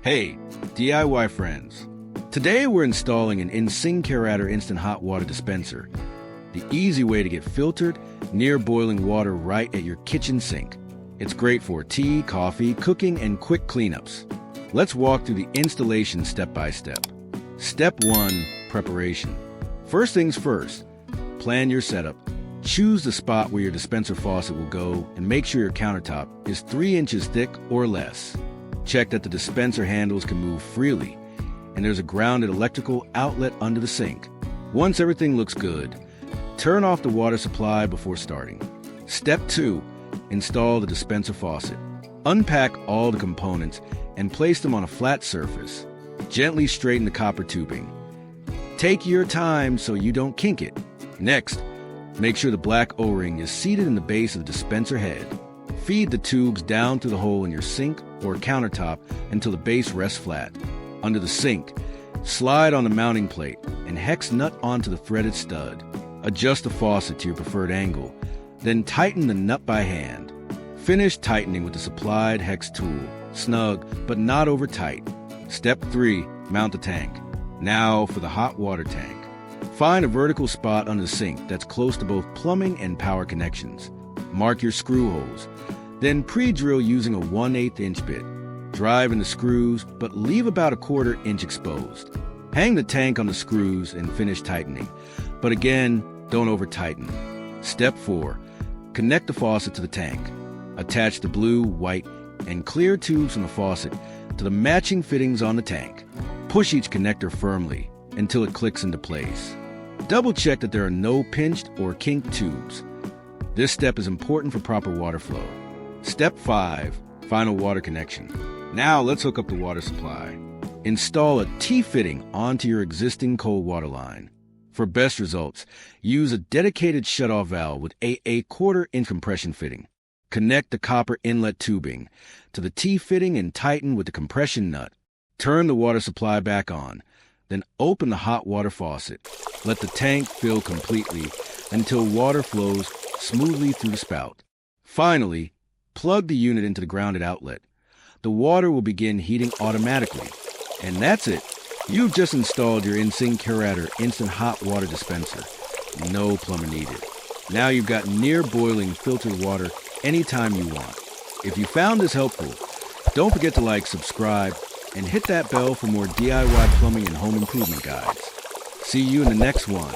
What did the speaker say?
Hey, DIY friends. Today we're installing an InSinkErator instant hot water dispenser, the easy way to get filtered, near boiling water right at your kitchen sink. It's great for tea, coffee, cooking, and quick cleanups. Let's walk through the installation step by step. Step 1, preparation. First things first, plan your setup. Choose the spot where your dispenser faucet will go and make sure your countertop is 3 inches thick or less. Check that the dispenser handles can move freely and there's a grounded electrical outlet under the sink. Once everything looks good, turn off the water supply before starting. Step 2, install the dispenser faucet. Unpack all the components and place them on a flat surface. Gently straighten the copper tubing. Take your time so you don't kink it. Next, make sure the black O-ring is seated in the base of the dispenser head. Feed the tubes down through the hole in your sink or countertop until the base rests flat. Under the sink, slide on the mounting plate and hex nut onto the threaded stud. Adjust the faucet to your preferred angle, then tighten the nut by hand. Finish tightening with the supplied hex tool, snug but not over tight. Step 3, mount the tank. Now for the hot water tank. Find a vertical spot under the sink that's close to both plumbing and power connections. Mark your screw holes. Then pre-drill using a 1/8 inch bit. Drive in the screws, but leave about a 1/4 inch exposed. Hang the tank on the screws and finish tightening. But again, don't over-tighten. Step 4, connect the faucet to the tank. Attach the blue, white, and clear tubes from the faucet to the matching fittings on the tank. Push each connector firmly until it clicks into place. Double check that there are no pinched or kinked tubes. This step is important for proper water flow. Step 5, final water connection. Now let's hook up the water supply. Install a T-fitting onto your existing cold water line. For best results, use a dedicated shutoff valve with a 1/4 inch compression fitting. Connect the copper inlet tubing to the T-fitting and tighten with the compression nut. Turn the water supply back on, then open the hot water faucet. Let the tank fill completely until water flows smoothly through the spout. Finally, plug the unit into the grounded outlet. The water will begin heating automatically. And that's it. You've just installed your InSinkErator instant hot water dispenser. No plumber needed. Now you've got near boiling filtered water anytime you want. If you found this helpful, don't forget to like, subscribe, and hit that bell for more DIY plumbing and home improvement guides. See you in the next one.